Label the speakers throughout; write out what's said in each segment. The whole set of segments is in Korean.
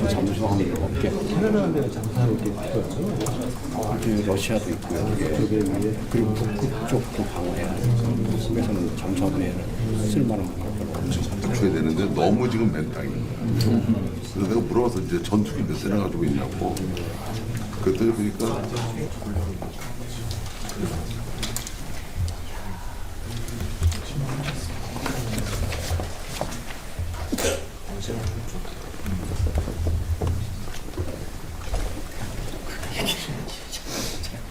Speaker 1: 그 잠수함이 없게
Speaker 2: 편안한 데는 잠수함이 이렇게 있어요.
Speaker 1: 러시아도 있고요. 그리고 북극 쪽도 방어해야 돼서 그래서는 잠수함에 쓸 만한 거
Speaker 3: 갖춰야 되는데 너무 지금 맹탕이에요. 그래서 내가 물어봐서 이제 전투기 몇 대나 가지고 있냐고. 그랬더니 보니까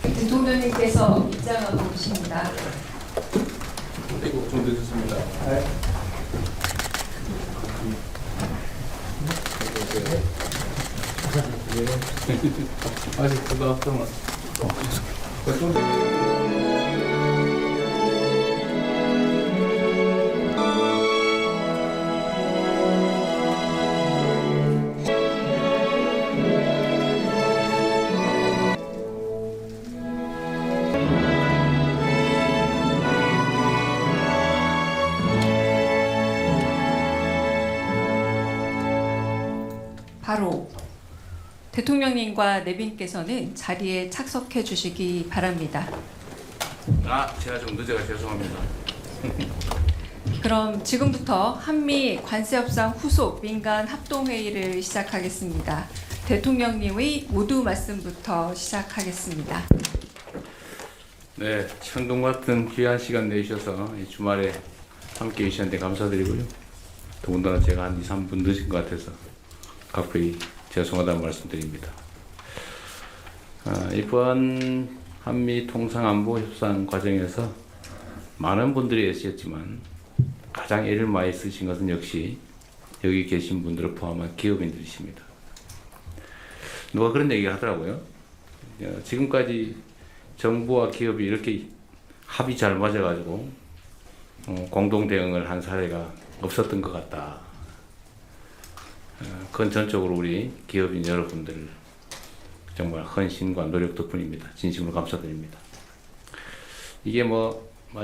Speaker 4: 대통령님께서 입장하고 계십니다.
Speaker 5: 좀 늦었습니다. 아직 그거 잠깐만.
Speaker 4: 바로 대통령님과 내빈께서는 자리에 착석해 주시기 바랍니다.
Speaker 5: 제가 좀 늦어가 죄송합니다.
Speaker 4: 그럼 지금부터 한미 관세협상 후속 민간 합동회의를 시작하겠습니다. 대통령님의 모두 말씀부터 시작하겠습니다.
Speaker 5: 네, 천둥 같은 귀한 시간 내주셔서 이 주말에 함께 해주셨는데 감사드리고요. 더군다나 제가 한 2, 3분 늦은 것 같아서 각별히 죄송하다는 말씀드립니다. 이번 한미 통상안보 협상 과정에서 많은 분들이 애쓰셨지만 가장 애를 많이 쓰신 것은 역시 여기 계신 분들을 포함한 기업인들이십니다. 누가 그런 얘기를 하더라고요. 지금까지 정부와 기업이 이렇게 합이 잘 맞아가지고 공동 대응을 한 사례가 없었던 것 같다. 그건 전적으로 우리 기업인 여러분들 정말 헌신과 노력 덕분입니다. 진심으로 감사드립니다. 이게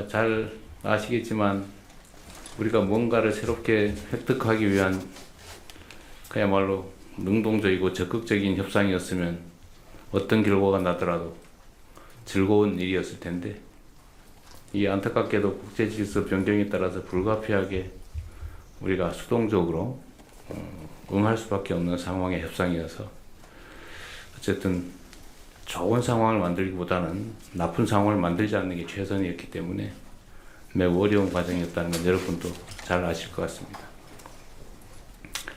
Speaker 5: 잘 아시겠지만 우리가 뭔가를 새롭게 획득하기 위한 그야말로 능동적이고 적극적인 협상이었으면 어떤 결과가 나더라도 즐거운 일이었을 텐데 이 안타깝게도 국제질서 변경에 따라서 불가피하게 우리가 수동적으로 응할 수밖에 없는 상황의 협상이어서 어쨌든 좋은 상황을 만들기보다는 나쁜 상황을 만들지 않는 게 최선이었기 때문에 매우 어려운 과정이었다는 건 여러분도 잘 아실 것 같습니다.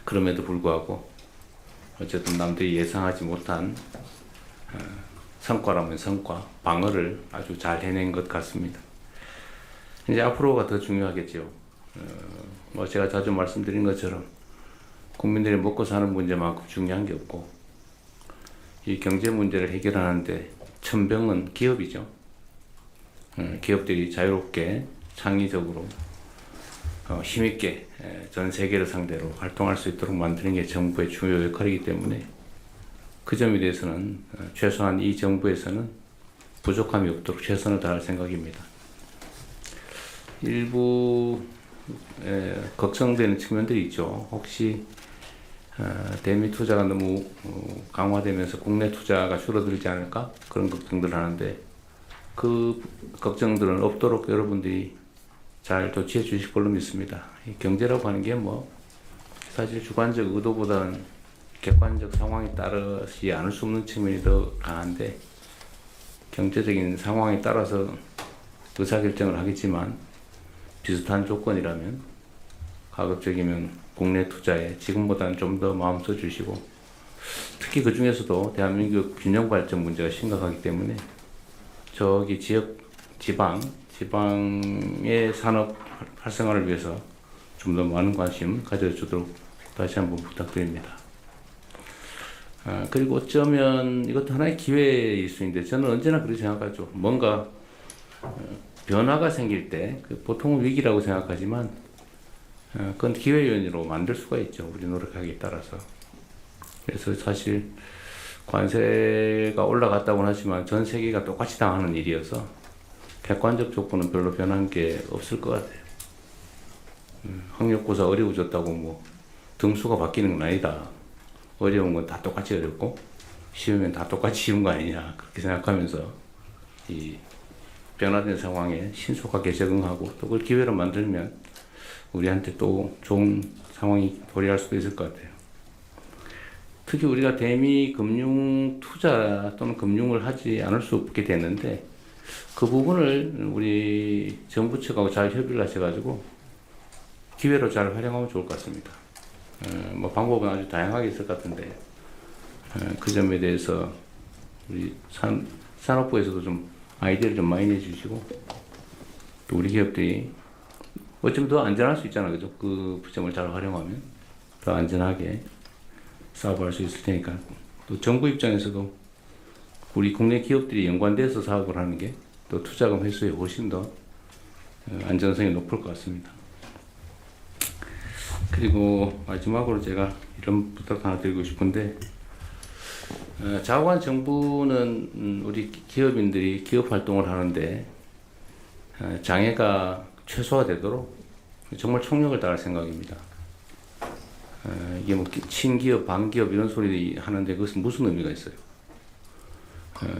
Speaker 5: 그럼에도 불구하고 어쨌든 남들이 예상하지 못한 성과라면 성과, 방어를 아주 잘 해낸 것 같습니다. 이제 앞으로가 더 중요하겠죠. 제가 자주 말씀드린 것처럼 국민들이 먹고 사는 문제만큼 중요한 게 없고 이 경제 문제를 해결하는데 천병은 기업이죠. 기업들이 자유롭게 창의적으로 힘있게 전 세계를 상대로 활동할 수 있도록 만드는 게 정부의 중요 역할이기 때문에 그 점에 대해서는 최소한 이 정부에서는 부족함이 없도록 최선을 다할 생각입니다. 일부 걱정되는 측면들이 있죠. 혹시 대미 투자가 너무 강화되면서 국내 투자가 줄어들지 않을까? 그런 걱정들을 하는데 그 걱정들은 없도록 여러분들이 잘 조치해 주실 걸로 믿습니다. 이 경제라고 하는 게 사실 주관적 의도보다는 객관적 상황에 따르지 않을 수 없는 측면이 더 강한데 경제적인 상황에 따라서 의사결정을 하겠지만 비슷한 조건이라면 가급적이면 국내 투자에 지금보다는 좀 더 마음 써주시고 특히 그 중에서도 대한민국 균형 발전 문제가 심각하기 때문에 저기 지방의 산업 활성화를 위해서 좀 더 많은 관심 가져주도록 다시 한번 부탁드립니다. 그리고 어쩌면 이것도 하나의 기회일 수 있는데 저는 언제나 그렇게 생각하죠. 뭔가 변화가 생길 때 보통은 위기라고 생각하지만 그건 기회 요인으로 만들 수가 있죠. 우리 노력하기에 따라서. 그래서 사실 관세가 올라갔다고는 하지만 전 세계가 똑같이 당하는 일이어서 객관적 조건은 별로 변한 게 없을 것 같아요. 학력고사 어려워졌다고 등수가 바뀌는 건 아니다. 어려운 건 다 똑같이 어렵고 쉬우면 다 똑같이 쉬운 거 아니냐 그렇게 생각하면서 이 변화된 상황에 신속하게 적응하고 또 그걸 기회로 만들면 우리한테 또 좋은 상황이 도래할 수도 있을 것 같아요. 특히 우리가 대미 금융 투자 또는 금융을 하지 않을 수 없게 됐는데 그 부분을 우리 정부 측하고 잘 협의를 하셔가지고 기회로 잘 활용하면 좋을 것 같습니다. 뭐 방법은 아주 다양하게 있을 것 같은데 그 점에 대해서 우리 산업부에서도 좀 아이디어를 좀 많이 내주시고 또 우리 기업들이 어쩌면 더 안전할 수 있잖아요. 그죠? 그 점을 잘 활용하면 더 안전하게 사업할 수 있을 테니까 또 정부 입장에서도 우리 국내 기업들이 연관돼서 사업을 하는 게 또 투자금 회수에 훨씬 더 안전성이 높을 것 같습니다. 그리고 마지막으로 제가 이런 부탁 하나 드리고 싶은데 좌우한 정부는 우리 기업인들이 기업 활동을 하는데 장애가 최소화되도록 정말 총력을 다할 생각입니다. 이게 뭐 친기업, 반기업 이런 소리 하는데 그것은 무슨 의미가 있어요?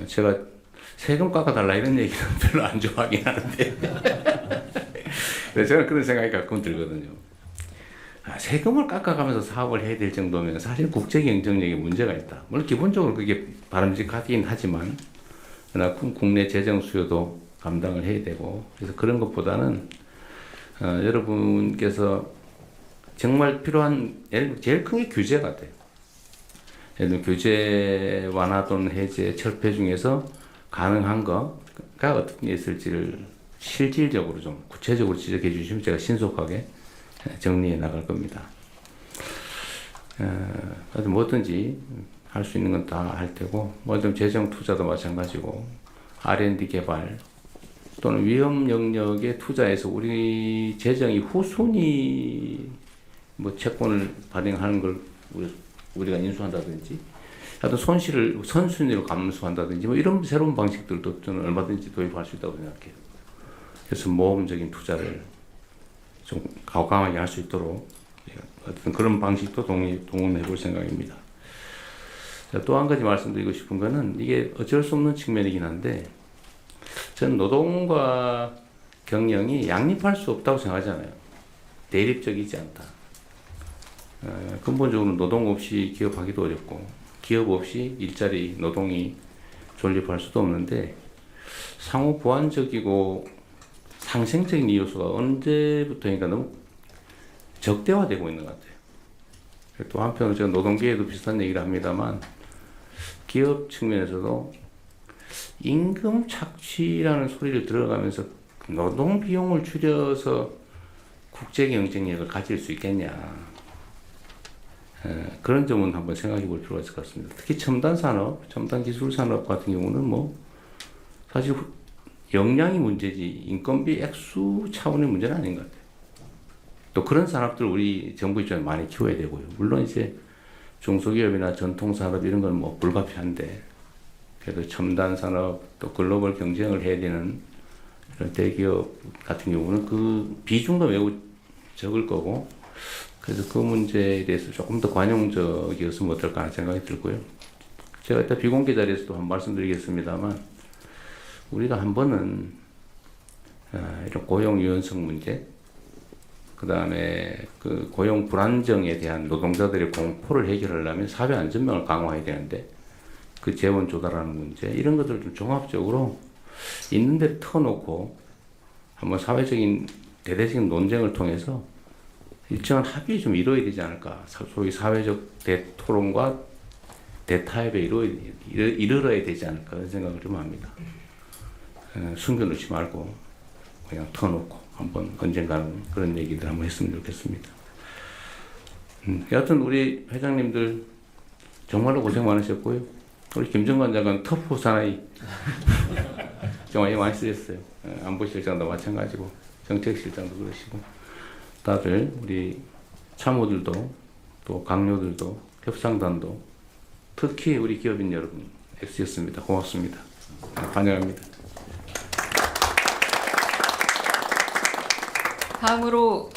Speaker 5: 제가 세금 깎아달라 이런 얘기는 별로 안 좋아하긴 하는데 저는 그런 생각이 가끔 들거든요. 세금을 깎아가면서 사업을 해야 될 정도면 사실 국제 경쟁력에 문제가 있다. 물론 기본적으로 그게 바람직하긴 하지만 그러나 국내 재정 수요도 감당을 해야 되고 그래서 그런 것보다는 여러분께서 정말 필요한 제일 큰 게 규제 같아요. 예를 들면 규제 완화 또는 해제, 철폐 중에서 가능한 거가 어떤 게 있을지를 실질적으로 좀 구체적으로 지적해 주시면 제가 신속하게 정리해 나갈 겁니다. 뭐든지 할 수 있는 건 다 할 테고, 뭐든 재정 투자도 마찬가지고, R&D 개발 또는 위험 영역에 투자해서 우리 재정이 후순위 뭐 채권을 발행하는 걸 우리가 인수한다든지, 하여튼 손실을 선순위로 감수한다든지 뭐 이런 새로운 방식들도 저는 얼마든지 도입할 수 있다고 생각해요. 그래서 모험적인 투자를 좀 과감하게 할 수 있도록 어떤 그런 방식도 동원해 볼 생각입니다. 또 한 가지 말씀드리고 싶은 거는 이게 어쩔 수 없는 측면이긴 한데 저는 노동과 경영이 양립할 수 없다고 생각하잖아요. 대립적이지 않다. 근본적으로 노동 없이 기업하기도 어렵고 기업 없이 일자리 노동이 존립할 수도 없는데 상호 보완적이고 상생적인 요소가 언제부터인가 너무 적대화되고 있는 것 같아요. 또 한편으로 제가 노동계에도 비슷한 얘기를 합니다만 기업 측면에서도 임금 착취라는 소리를 들어가면서 노동 비용을 줄여서 국제 경쟁력을 가질 수 있겠냐. 그런 점은 한번 생각해 볼 필요가 있을 것 같습니다. 특히 첨단 산업, 첨단 기술 산업 같은 경우는 뭐 사실 역량이 문제지 인건비 액수 차원의 문제는 아닌 것 같아요. 또 그런 산업들 우리 정부 입장에 많이 키워야 되고요. 물론 이제 중소기업이나 전통산업 이런 건 뭐 불가피한데 그래도 첨단 산업 또 글로벌 경쟁을 해야 되는 이런 대기업 같은 경우는 그 비중도 매우 적을 거고 그래서 그 문제에 대해서 조금 더 관용적이었으면 어떨까 하는 생각이 들고요. 제가 이따 비공개 자리에서도 한번 말씀드리겠습니다만 우리가 한 번은 이런 고용 유연성 문제 그 다음에 그 고용 불안정에 대한 노동자들의 공포를 해결하려면 사회 안전망을 강화해야 되는데 그 재원 조달하는 문제 이런 것들을 좀 종합적으로 있는 대로 터놓고 한번 사회적인 대대적인 논쟁을 통해서 일정한 합의를 좀 이루어야 되지 않을까. 소위 사회적 대토론과 대타협에 이르러야 되지 않을까 그런 생각을 좀 합니다. 숨겨놓지 말고 그냥 터놓고 한번 언젠가는 그런 얘기들 한번 했으면 좋겠습니다. 여하튼 우리 회장님들 정말로 고생 많으셨고요. 우리 김정관 장관 터프 사나이 정말 많이 쓰셨어요. 안보실장도 마찬가지고 정책실장도 그러시고 다들 우리 참모들도 또 강요들도 협상단도 특히 우리 기업인 여러분 애쓰셨습니다. 고맙습니다. 환영합니다.
Speaker 4: 다음으로